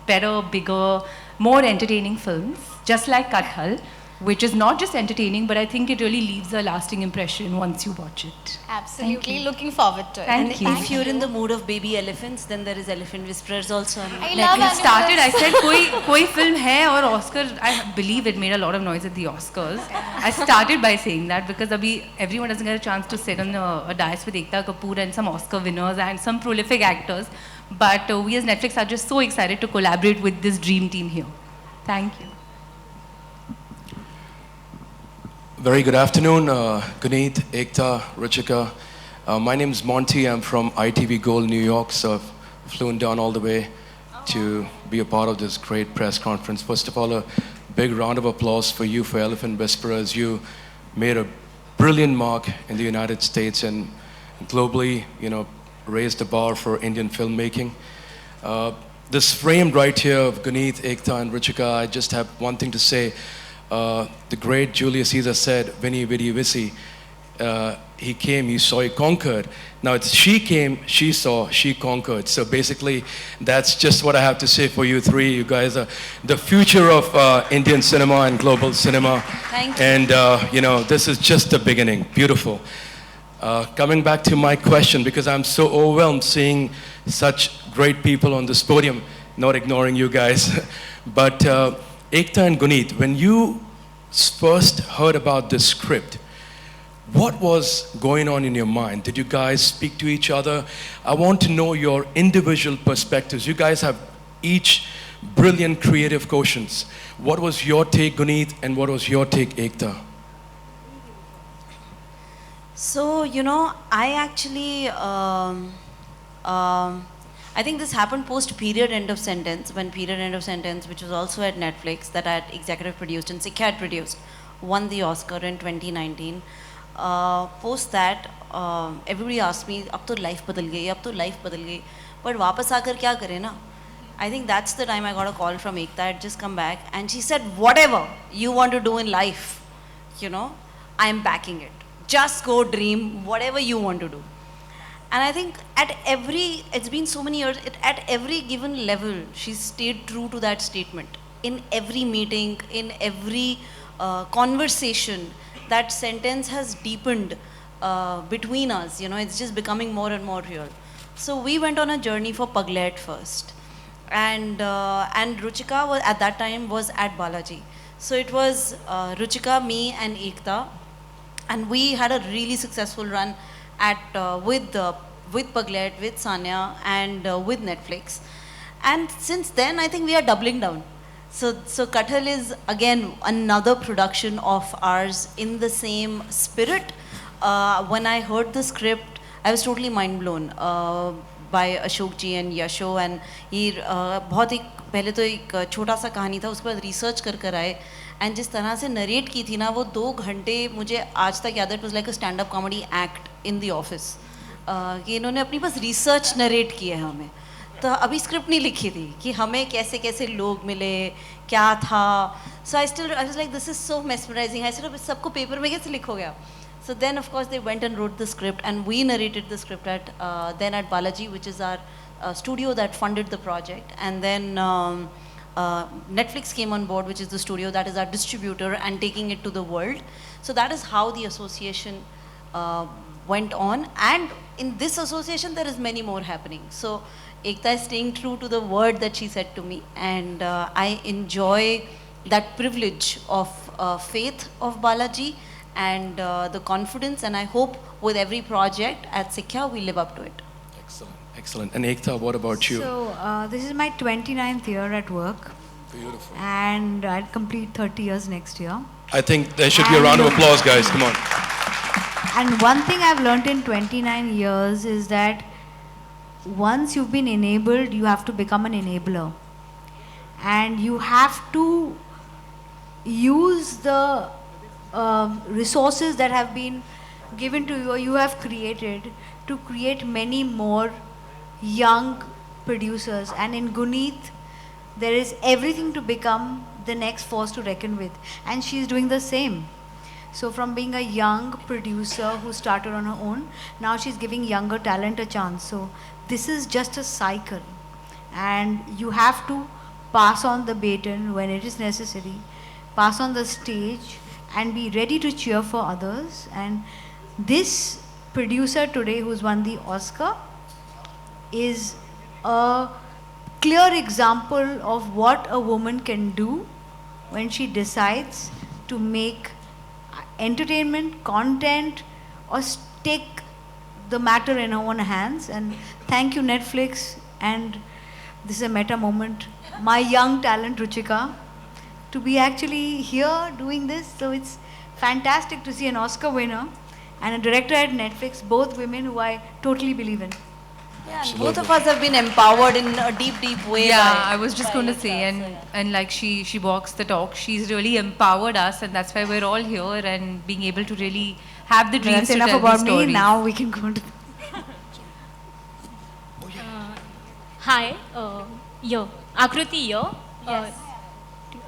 better, bigger, more entertaining films, just like Kathal, which is not just entertaining, but I think it really leaves a lasting impression once you watch it.
Absolutely, looking forward to it.
Thank you.
If you're in the mood of baby elephants, then there is Elephant Whisperers also.
I love
It started, I said, koi film hai, or Oscar, I believe it made a lot of noise at the Oscars. I started by saying that because everyone doesn't get a chance to sit on a dais with Ekta Kapoor and some Oscar winners and some prolific actors. But we as Netflix are just so excited to collaborate with this dream team here. Thank you.
Very good afternoon, Guneet, Ekta, Ruchika. My name is Monty. I'm from ITV Gold, New York, so I've flown down all the way to be a part of this great press conference. First of all, a big round of applause for you, for Elephant Whisperers. You made a brilliant mark in the United States and globally, raised the bar for Indian filmmaking. This frame right here of Guneet, Ekta, and Ruchika, I just have one thing to say. The great Julius Caesar said, Vini, Vidi, Vici. He came, he saw, he conquered. Now it's she came, she saw, she conquered. So basically, that's just what I have to say for you three. You guys are the future of Indian cinema and global cinema.
Thank you.
And, this is just the beginning. Beautiful. Coming back to my question, because I'm so overwhelmed seeing such great people on this podium, not ignoring you guys. But Ekta and Guneet, when you first heard about this script, what was going on in your mind? Did you guys speak to each other? I want to know your individual perspectives. You guys have each brilliant creative quotients. What was your take, Guneet, and what was your take, Ekta?
So, I actually, I think this happened post Period End of Sentence, when Period End of Sentence, which was also at Netflix, that I had executive produced and Sikha had produced, won the Oscar in 2019. Post that, everybody asked me, अब तो life बदल गई, अब तो life बदल गई, but वापस आकर क्या करें ना? I think that's the time I got a call from Ekta. I had just come back, and she said, whatever you want to do in life, I'm backing it. Just go dream, whatever you want to do. And I think it's been so many years, at every given level, she's stayed true to that statement. In every meeting, in every conversation, that sentence has deepened between us. It's just becoming more and more real. So we went on a journey for Paglet first. And Ruchika at that time was at Balaji. So it was Ruchika, me, and Ekta, and we had a really successful run at with Paglet, with Sanya, and with Netflix. And since then, I think we are doubling down. So Kathal is again another production of ours in the same spirit. When I heard the script, I was totally mind blown by Ashok ji and Yasho, and ये बहुत एक पहले तो एक छोटा सा कहानी था, उसके बाद रिसर्च कर आए, एंड जिस तरह से नरेट की थी ना वो 2 घंटे मुझे आज तक याद है. It was like a stand up comedy act in the office कि इन्होंने अपनी बस रिसर्च नरेट की है हमें. तो अभी स्क्रिप्ट नहीं लिखी थी कि हमें कैसे कैसे लोग मिले, क्या था. So I was like this is so mesmerising. I said सबको पेपर में कैसे लिखोगे आप. So then of course they went and wrote the script, and we narrated the script at then at Balaji, which is our studio that funded the project. And then Netflix came on board, which is the studio that is our distributor and taking it to the world. So that is how the association went on, and in this association there is many more happening. So Ekta is staying true to the word that she said to me, and I enjoy that privilege of faith of Balaji and the confidence, and I hope with every project at Sikha we live up to it.
Excellent. And Ekta, what about you?
So this is my 29th year at work.
Beautiful.
And I'll complete 30 years next year.
I think there should be a round of applause, guys. Come on.
And one thing I've learned in 29 years is that once you've been enabled, you have to become an enabler. And you have to use the resources that have been given to you or you have created to create many more young producers. And in Guneet, there is everything to become the next force to reckon with. And she's doing the same. So from being a young producer who started on her own, now she's giving younger talent a chance. So this is just a cycle. And you have to pass on the baton when it is necessary, pass on the stage, and be ready to cheer for others. And this producer today who's won the Oscar is a clear example of what a woman can do when she decides to make entertainment, content, or take the matter in her own hands. And thank you Netflix, and this is a meta moment, my young talent Ruchika, to be actually here doing this. So it's fantastic to see an Oscar winner and a director at Netflix, both women who I totally believe in.
Yeah, and both of us have been empowered in a deep, deep way.
Yeah, I was just going to say, and like she walks the talk. She's really empowered us, and that's why we're all here and being able to really have the dreams.
That's
to
enough
tell
about
these
me.
stories.
Now we can go to.
Hi, Akriti here.
Yes.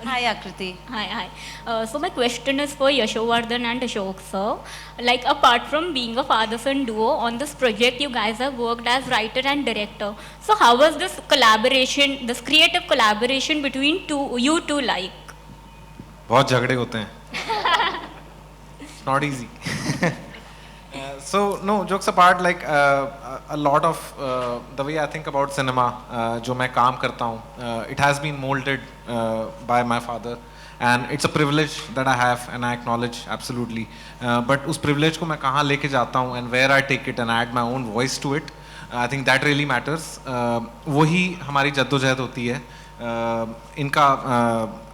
Hi Akriti.
Hi. So my question is for Yashovardhan and Ashok sir. Like apart from being a father-son duo on this project, you guys have worked as writer and director. So how was this collaboration, this creative collaboration between you two like?
बहुत झगड़े होते हैं. It's not easy. So no, jokes apart, like a lot of the way I think about cinema, जो मैं काम करता हूँ, it has been molded by my father, and it's a privilege that I have and I acknowledge absolutely. But उस privilege को मैं कहाँ लेके जाता हूँ and where I take it and add my own voice to it, I think that really matters. वही हमारी जद्दोजहद होती है. इनका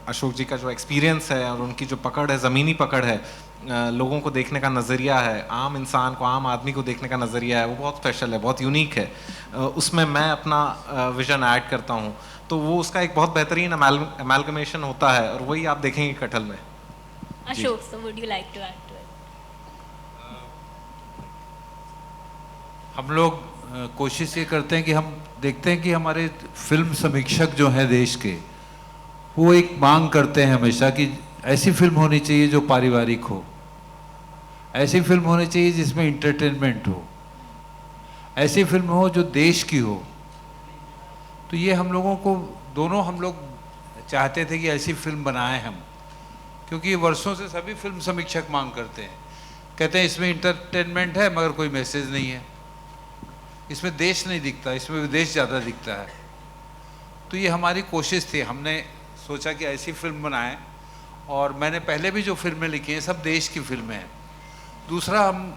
अशोक जी का जो एक्सपीरियंस है और उनकी जो पकड़ है, ज़मीनी पकड़ है, लोगों को देखने का नज़रिया है, आम इंसान को, आम आदमी को देखने का नज़रिया है, वो बहुत स्पेशल है, बहुत यूनिक है. उसमें मैं अपना विजन ऐड करता हूँ, तो वो उसका एक बहुत बेहतरीन अमेलगमेशन होता है, और वही आप देखेंगे कटहल में.
Ashok, so would you like to add to it?
हम लोग कोशिश ये करते हैं कि हम देखते हैं कि हमारे फिल्म समीक्षक जो हैं देश के, वो एक मांग करते हैं हमेशा कि ऐसी फिल्म होनी चाहिए जो पारिवारिक हो, ऐसी फिल्म होनी चाहिए जिसमें इंटरटेनमेंट हो, ऐसी फिल्म हो जो देश की हो. तो ये हम लोगों को दोनों हम लोग चाहते थे कि ऐसी फिल्म बनाएं हम, क्योंकि ये वर्षों से सभी फिल्म समीक्षक मांग करते हैं, कहते हैं इसमें इंटरटेनमेंट है मगर कोई मैसेज नहीं है, इसमें देश नहीं दिखता, इसमें विदेश ज़्यादा दिखता है. तो ये हमारी कोशिश थी, हमने सोचा कि ऐसी फिल्म बनाएं और मैंने पहले भी जो फिल्में लिखी हैं सब देश की फिल्में हैं। दूसरा, हम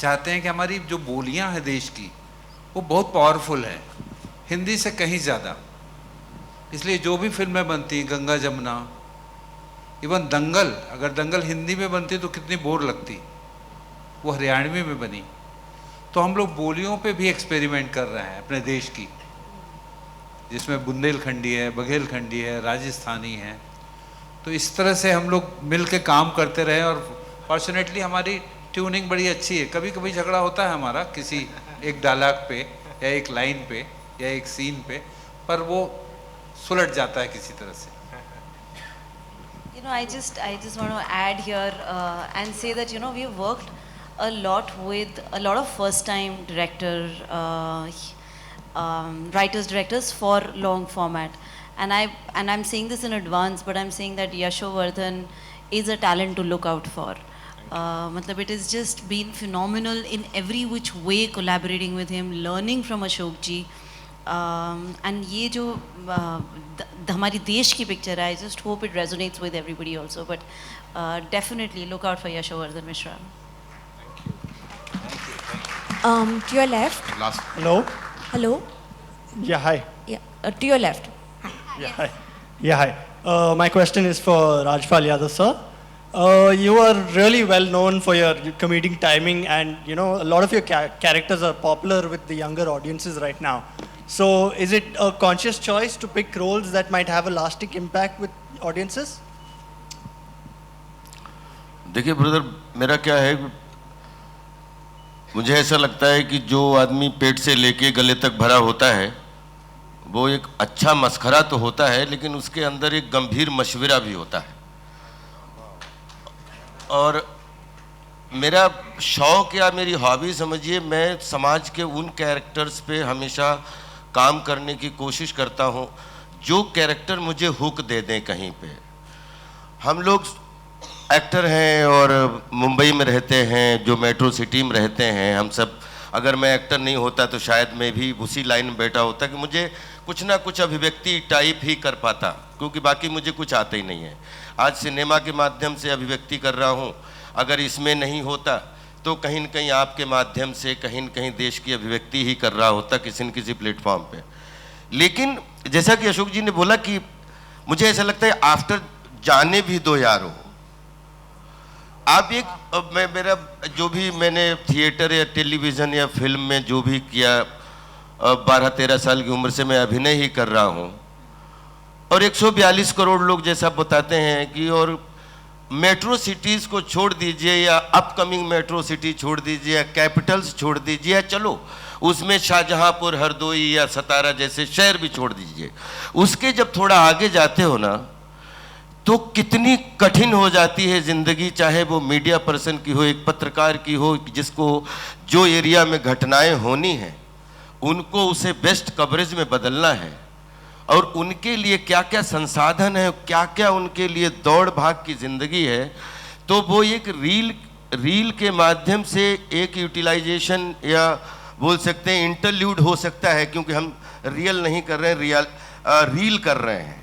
चाहते हैं कि हमारी जो बोलियां हैं देश की वो बहुत पावरफुल है, हिंदी से कहीं ज़्यादा। इसलिए जो भी फिल्में बनती हैं, गंगा जमुना, इवन दंगल, अगर दंगल हिंदी में बनती तो कितनी बोर लगती, वो हरियाणवी में बनी। तो हम लोग बोलियों पे भी एक्सपेरिमेंट कर रहे हैं अपने देश की, जिसमें बुंदेलखंडी है, बघेलखंडी है, राजस्थानी है। तो इस तरह से हम लोग मिल के काम करते रहे और फॉर्चुनेटली हमारी ट्यूनिंग बड़ी अच्छी है। कभी कभी झगड़ा होता है हमारा किसी एक डायलॉग पे या एक लाइन पे या एक सीन पे, पर वो सुलट जाता है किसी तरह से।
You know, I just want to add here and say that, you know, we've worked a lot with a lot of first-time writers, directors for long format, and I'm saying this in advance, but I'm saying that Yashovardhan is a talent to look out for. Matlab, it has just been phenomenal in every which way, collaborating with him, learning from Ashok ji, and ये जो हमारी देश की picture है, I just hope it resonates with everybody also, but definitely look out for Yashovardhan Mishra.
To your left.
Hello.
Hello.
Yeah, hi.
Yeah, to your left.
Yeah, hi. Yeah, hi. My question is for Rajpal Yadav, sir. You are really well known for your comedic timing, and you know a lot of your characters are popular with the younger audiences right now. So, is it a conscious choice to pick roles that might have a lasting impact with audiences?
देखिए brother, मेरा क्या है, मुझे ऐसा लगता है कि जो आदमी पेट से लेके गले तक भरा होता है वो एक अच्छा मस्खरा तो होता है, लेकिन उसके अंदर एक गंभीर मशवरा भी होता है। और मेरा शौक़ या मेरी हॉबी समझिए, मैं समाज के उन कैरेक्टर्स पे हमेशा काम करने की कोशिश करता हूँ जो कैरेक्टर मुझे हुक दे दें कहीं पे। हम लोग एक्टर हैं और मुंबई में रहते हैं, जो मेट्रो सिटी में रहते हैं हम सब। अगर मैं एक्टर नहीं होता तो शायद मैं भी उसी लाइन में बैठा होता कि मुझे कुछ ना कुछ अभिव्यक्ति टाइप ही कर पाता, क्योंकि बाकी मुझे कुछ आता ही नहीं है। आज सिनेमा के माध्यम से अभिव्यक्ति कर रहा हूँ, अगर इसमें नहीं होता तो कहीं न कहीं आपके माध्यम से कहीं न कहीं देश की अभिव्यक्ति ही कर रहा होता किसी न किसी प्लेटफॉर्म पे। लेकिन जैसा कि अशोक जी ने बोला कि मुझे ऐसा लगता है आफ्टर जाने भी दो यारो। आप एक मेरा जो भी मैंने थिएटर या टेलीविज़न या फिल्म में जो भी किया, 12-13 साल की उम्र से मैं अभिनय ही कर रहा हूँ, और 142 करोड़ लोग जैसा बताते हैं कि, और मेट्रो सिटीज़ को छोड़ दीजिए या अपकमिंग मेट्रो सिटी छोड़ दीजिए या कैपिटल्स छोड़ दीजिए, या चलो उसमें शाहजहांपुर, हरदोई या सतारा जैसे शहर भी छोड़ दीजिए, उसके जब थोड़ा आगे जाते हो ना तो कितनी कठिन हो जाती है ज़िंदगी, चाहे वो मीडिया पर्सन की हो, एक पत्रकार की हो, जिसको जो एरिया में घटनाएं होनी हैं उनको उसे बेस्ट कवरेज में बदलना है, और उनके लिए क्या क्या संसाधन है, क्या क्या उनके लिए दौड़ भाग की ज़िंदगी है। तो वो एक रील के माध्यम से एक यूटिलाइजेशन या बोल सकते हैं इंटरल्यूड हो सकता है, क्योंकि हम रियल नहीं कर रहे हैं, रील कर रहे हैं,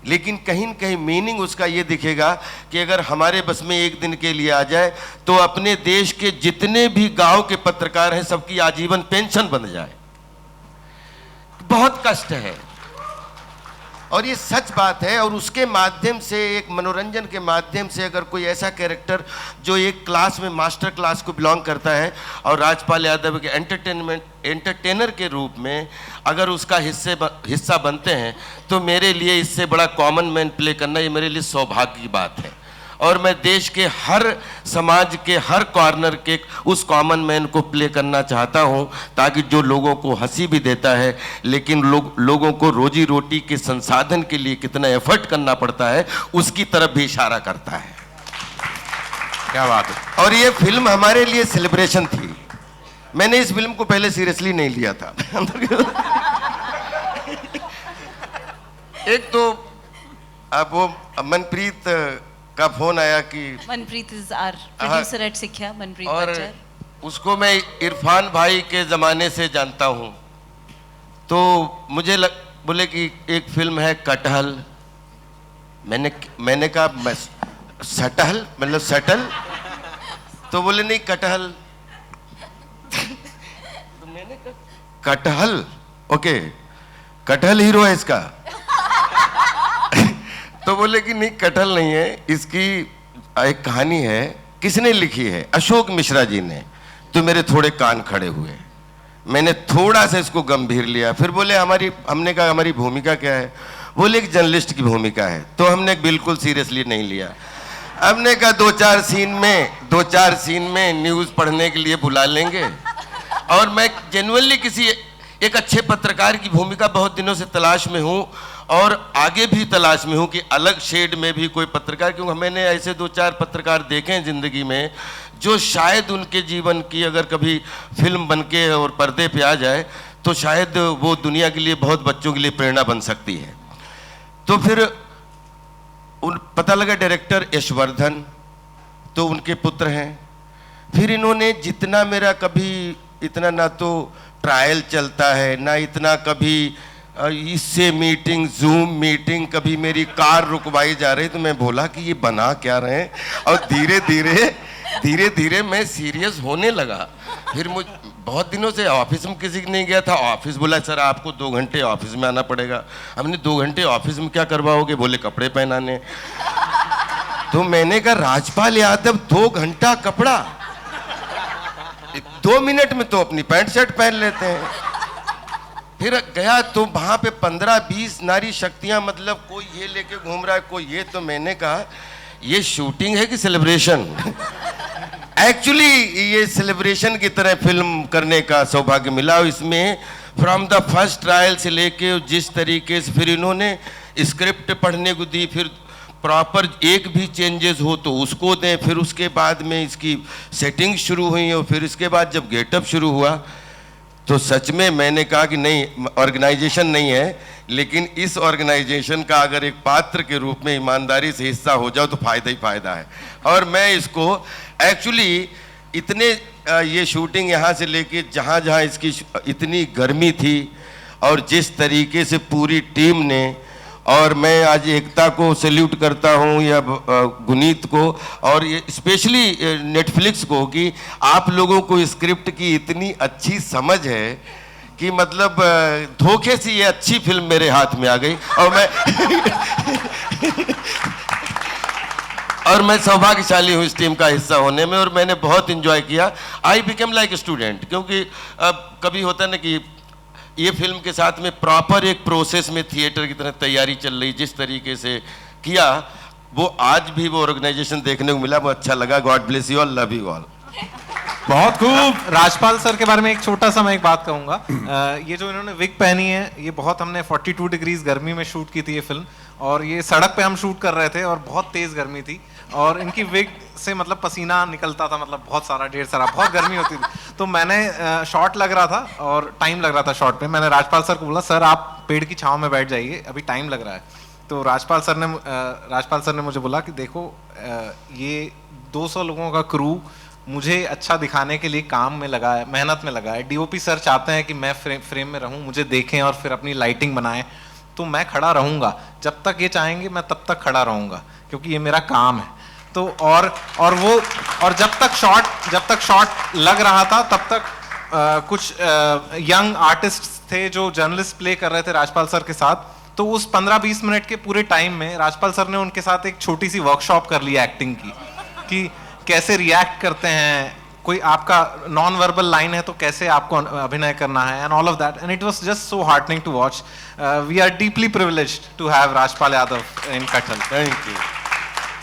लेकिन कहीं न कहीं मीनिंग उसका ये दिखेगा कि अगर हमारे बस में एक दिन के लिए आ जाए तो अपने देश के जितने भी गांव के पत्रकार हैं सबकी आजीवन पेंशन बन जाए। बहुत कष्ट है और ये सच बात है। और उसके माध्यम से, एक मनोरंजन के माध्यम से, अगर कोई ऐसा कैरेक्टर जो एक क्लास में मास्टर क्लास को बिलोंग करता है और राजपाल यादव के एंटरटेनर के रूप में अगर उसका हिस्सा बनते हैं, तो मेरे लिए इससे बड़ा कॉमन मैन प्ले करना ये मेरे लिए सौभाग्य की बात है। और मैं देश के हर समाज के हर कॉर्नर के उस कॉमन मैन को प्ले करना चाहता हूं, ताकि जो लोगों को हंसी भी देता है लेकिन लोगों को रोजी रोटी के संसाधन के लिए कितना एफर्ट करना पड़ता है उसकी तरफ भी इशारा करता है। क्या बात है। और ये फिल्म हमारे लिए सेलिब्रेशन थी। मैंने इस फिल्म को पहले सीरियसली नहीं लिया था। एक तो अब वो मनप्रीत का फोन आया कि
Manpreet is our producer at Sikhya, Manpreet
और
बच्चर।
उसको मैं इरफान भाई के ज़माने से जानता हूँ, तो मुझे बोले कि एक फिल्म है कटहल, मैंने कहा सटल मतलब सटल, तो बोले नहीं कटहल। तो मैंने कहा कटहल, ओके कटहल हीरो है इसका। तो बोले कि नहीं कटहल नहीं है, इसकी एक कहानी है। किसने लिखी है? अशोक मिश्रा जी ने। तो मेरे थोड़े कान खड़े हुए, मैंने थोड़ा सा इसको गंभीर लिया। फिर बोले हमने कहा हमारी भूमिका क्या है? बोले एक जर्नलिस्ट की भूमिका है। तो हमने बिल्कुल सीरियसली नहीं लिया। हमने कहा दो चार सीन में न्यूज़ पढ़ने के लिए बुला लेंगे। और मैं जेन्युइनली किसी एक अच्छे पत्रकार की भूमिका बहुत दिनों से तलाश में हूँ, और आगे भी तलाश में हूँ कि अलग शेड में भी कोई पत्रकार, क्योंकि मैंने ऐसे दो चार पत्रकार देखे हैं ज़िंदगी में जो शायद उनके जीवन की अगर कभी फिल्म बनके और पर्दे पे आ जाए तो शायद वो दुनिया के लिए, बहुत बच्चों के लिए प्रेरणा बन सकती है। तो फिर पता लगा डायरेक्टर यशवर्धन, तो उनके पुत्र हैं। फिर इन्होंने जितना मेरा कभी इतना ना तो ट्रायल चलता है ना इतना कभी इससे मीटिंग, जूम मीटिंग, कभी मेरी कार रुकवाई जा रही, तो मैं बोला कि ये बना क्या रहे हैं। और धीरे धीरे मैं सीरियस होने लगा। फिर मुझ बहुत दिनों से ऑफिस में किसी के नहीं गया था। ऑफिस बोला सर आपको 2 घंटे ऑफिस में आना पड़ेगा। हमने 2 घंटे ऑफिस में क्या करवाओगे? बोले कपड़े पहनाने। तो मैंने कहा राजपाल यादव 2 घंटा कपड़ा, 2 मिनट में तो अपनी पैंट शर्ट पहन लेते हैं। फिर गया तो वहां पे 15-20 नारी शक्तियां, मतलब कोई ये लेके घूम रहा है, कोई ये। तो मैंने कहा ये शूटिंग है कि सेलिब्रेशन? एक्चुअली ये सेलिब्रेशन की तरह फिल्म करने का सौभाग्य मिला। इसमें फ्रॉम द फर्स्ट ट्रायल से लेके जिस तरीके से फिर इन्होंने स्क्रिप्ट पढ़ने को दी, फिर प्रॉपर एक भी चेंजेस हो तो उसको दें, फिर उसके बाद में इसकी सेटिंग शुरू हुई, और फिर इसके बाद जब गेटअप शुरू हुआ तो सच में मैंने कहा कि नहीं, ऑर्गेनाइजेशन नहीं है, लेकिन इस ऑर्गेनाइजेशन का अगर एक पात्र के रूप में ईमानदारी से हिस्सा हो जाओ तो फ़ायदा ही फ़ायदा है। और मैं इसको एक्चुअली इतने ये शूटिंग यहाँ से लेके जहाँ जहाँ इसकी इतनी गर्मी थी, और जिस तरीके से पूरी टीम ने, और मैं आज एकता को सैल्यूट करता हूँ या गुनीत को, और ये स्पेशली नेटफ्लिक्स को, कि आप लोगों को स्क्रिप्ट की इतनी अच्छी समझ है कि मतलब धोखे से ये अच्छी फिल्म मेरे हाथ में आ गई। और मैं सौभाग्यशाली हूँ इस टीम का हिस्सा होने में, और मैंने बहुत इंजॉय किया। I become like a student, क्योंकि कभी होता है ना कि ये फिल्म के साथ में प्रॉपर एक प्रोसेस में थिएटर की तरह तैयारी चल रही, जिस तरीके से किया वो आज भी वो ऑर्गेनाइजेशन देखने को मिला, वो अच्छा लगा। God bless you all, love you all.
बहुत खूब। राजपाल सर के बारे में एक छोटा सा मैं एक बात कहूँगा। ये जो इन्होंने विग पहनी है, ये बहुत हमने 42 डिग्रीज गर्मी में शूट की थी ये फिल्म, और ये सड़क पे हम शूट कर रहे थे और बहुत तेज़ गर्मी थी, और इनकी विग से मतलब पसीना निकलता था, मतलब बहुत सारा, ढेर सारा, बहुत गर्मी होती थी। तो मैंने शॉट लग रहा था और टाइम लग रहा था शॉट पे। मैंने राजपाल सर को बोला सर आप पेड़ की छांव में बैठ जाइए, अभी टाइम लग रहा है। तो राजपाल सर ने मुझे बोला कि देखो ये 200 लोगों का क्रू मुझे अच्छा दिखाने के लिए काम में लगा है, मेहनत में लगा है। डीओपी सर चाहते हैं कि मैं फ्रेम में रहूं, मुझे देखें और फिर अपनी लाइटिंग बनाएं, तो मैं खड़ा रहूंगा जब तक ये चाहेंगे, मैं तब तक खड़ा रहूंगा, क्योंकि ये मेरा काम है। तो और जब तक शॉट लग रहा था तब तक कुछ यंग आर्टिस्ट थे जो जर्नलिस्ट प्ले कर रहे थे राजपाल सर के साथ। तो उस 15-20 मिनट के पूरे टाइम में राजपाल सर ने उनके साथ एक छोटी सी वर्कशॉप कर ली एक्टिंग की, कि कैसे रिएक्ट करते हैं, कोई आपका नॉन वर्बल लाइन है तो कैसे आपको अभिनय करना है, and all of that, and it was just so heartening to watch. We are deeply privileged to have Rajpal Yadav in Kathal.
Thank you.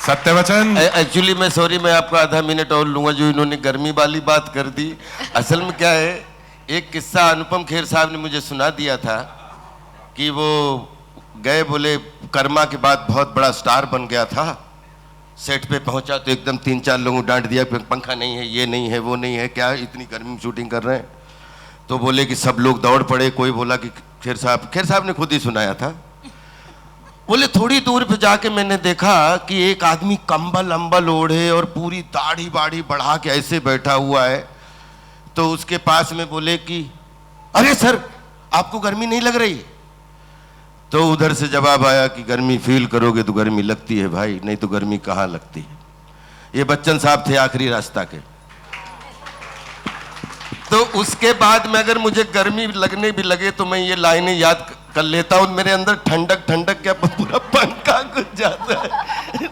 सत्यवचन।
एक्चुअली मैं सॉरी, मैं आपका आधा मिनट और लूंगा, जो इन्होंने गर्मी वाली बात कर दी। असल में क्या है, एक किस्सा अनुपम खेर साहब ने मुझे सुना दिया था कि वो गए, बोले कर्मा के बाद बहुत बड़ा स्टार बन गया था, सेट पे पहुंचा तो एकदम 3-4 लोगों को डांट दिया, पंखा नहीं है, ये नहीं है, वो नहीं है, क्या इतनी गर्मी में शूटिंग कर रहे हैं। तो बोले कि सब लोग दौड़ पड़े, कोई बोला कि खेर साहब ने खुद ही सुनाया था। बोले थोड़ी दूर पे जाके मैंने देखा कि एक आदमी कंबल अंबल ओढ़े और पूरी दाढ़ी बाढ़ी बढ़ा के ऐसे बैठा हुआ है। तो उसके पास में बोले कि अरे सर आपको गर्मी नहीं लग रही? तो उधर से जवाब आया कि गर्मी फील करोगे तो गर्मी लगती है भाई, नहीं तो गर्मी कहाँ लगती है। ये बच्चन साहब थे आखिरी रास्ता के। तो उसके बाद में अगर मुझे गर्मी लगने भी लगे तो मैं ये लाइनें याद कर लेता हूँ, मेरे अंदर ठंडक ठंडक क्या पूरा पंखा घुस जाता है।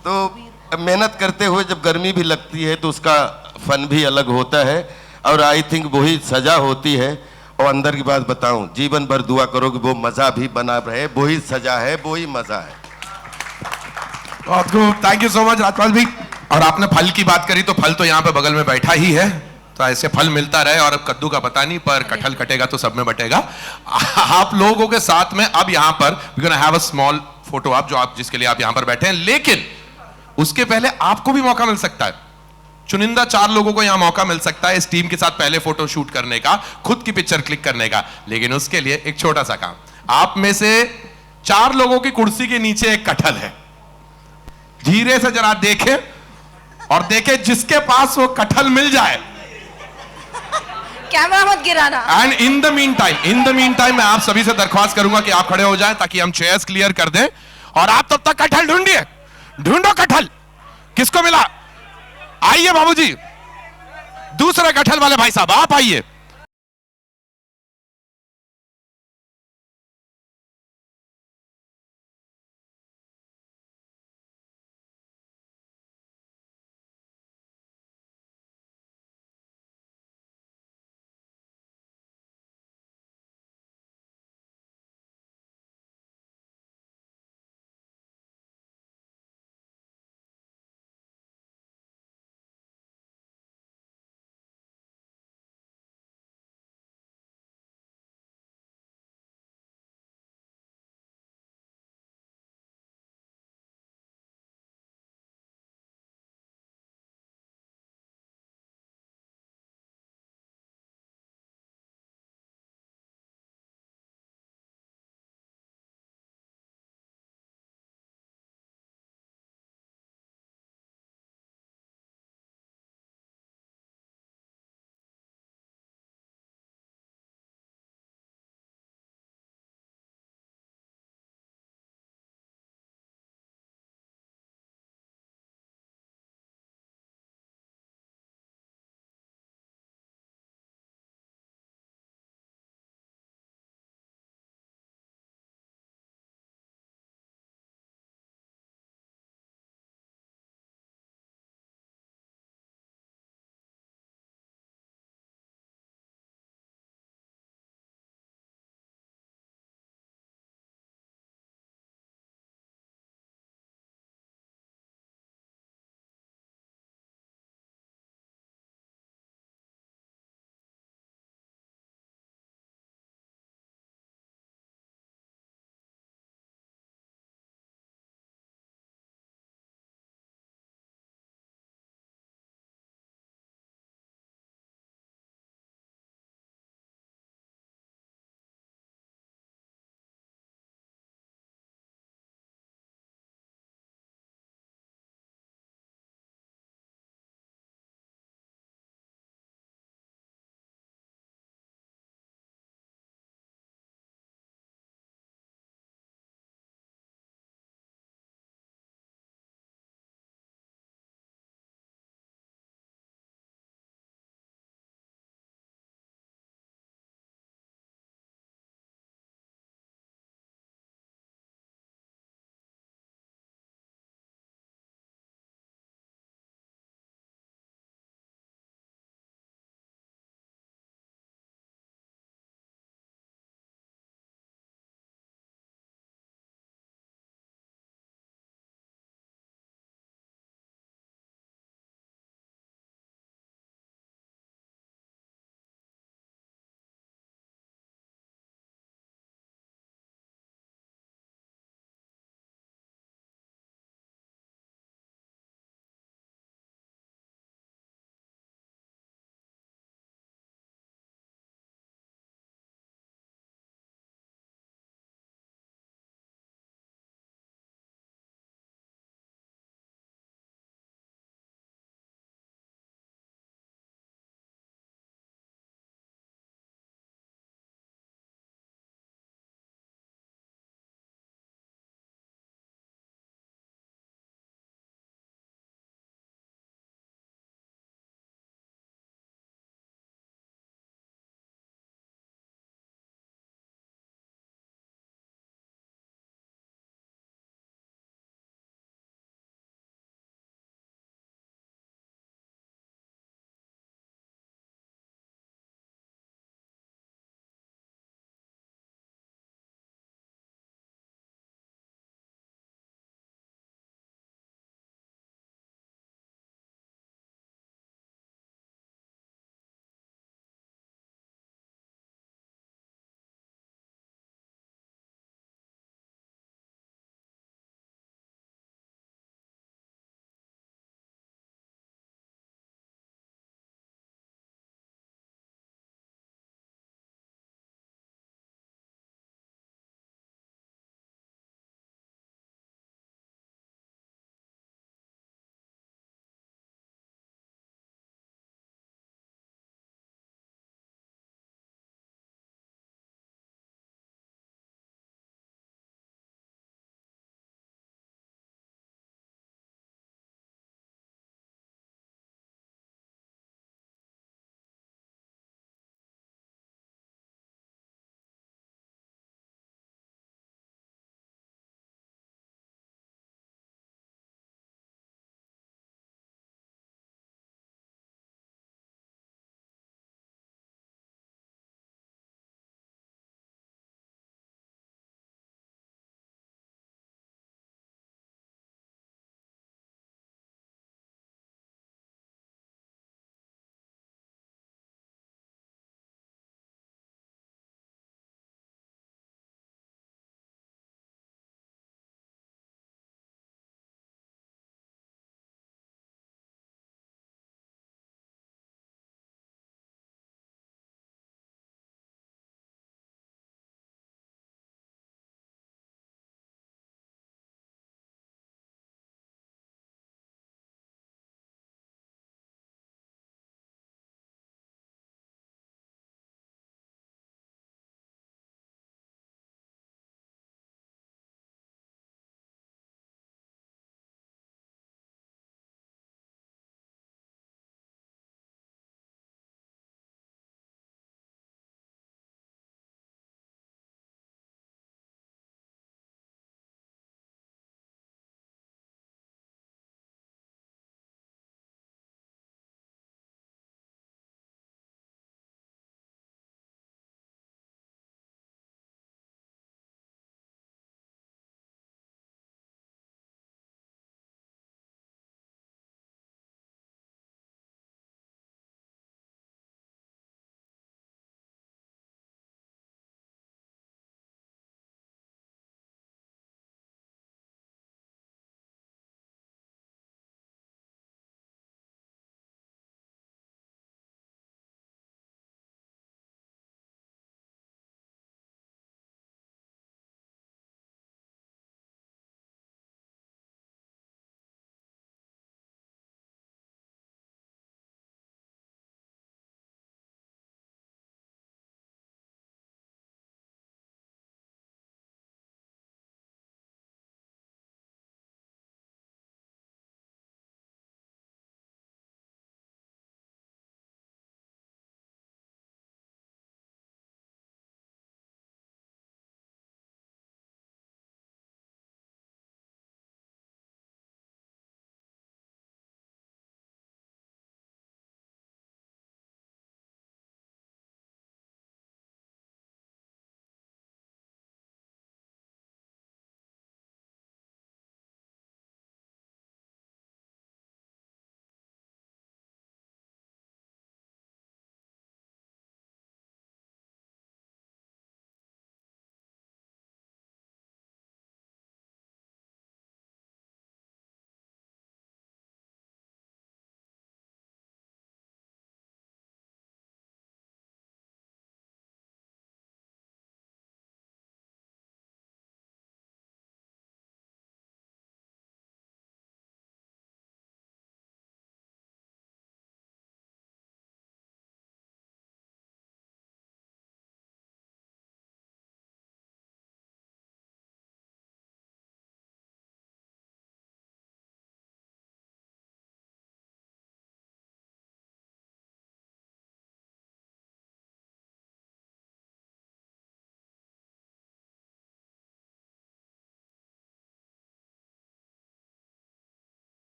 तो मेहनत करते हुए जब गर्मी भी लगती है तो उसका फन भी अलग होता है, और आई थिंक वही सजा होती है। और अंदर की बात बताऊं, जीवन भर दुआ करो कि वो मजा भी बना रहे, वही सजा है, वही मजा है।
बहुत खूब, thank you so much Rajpal भी। और आपने फल की बात करी, तो फल तो यहाँ पे बगल में बैठा ही है, तो ऐसे फल मिलता रहे। और अब कद्दू का पता नहीं, पर कटहल कटेगा तो सब में बटेगा। आप लोगों के साथ में अब यहाँ पर we gonna have a small photo आप, जो आप जिसके लिए आप यहाँ पर बैठे हैं। लेकिन उसके पहले आपको भी मौका मिल सकता है, चुनिंदा 4 लोगों को यहां मौका मिल सकता है इस टीम के साथ पहले फोटो शूट करने का, खुद की पिक्चर क्लिक करने का। लेकिन उसके लिए एक छोटा सा काम, आप में से 4 लोगों की कुर्सी के नीचे एक कटहल है, धीरे से जरा देखें और देखें जिसके पास वो कटहल मिल जाए।
कैमरा मत गिराना।
And in the mean time मैं आप सभी से दरख्वास्त करूंगा कि आप खड़े हो जाएं ताकि हम चेयर्स क्लियर कर दें, और आप तब तक कटहल ढूंढिए, ढूंढो कटहल किसको मिला। आइए बाबूजी, दूसरे कटहल वाले भाई साहब आप आइए।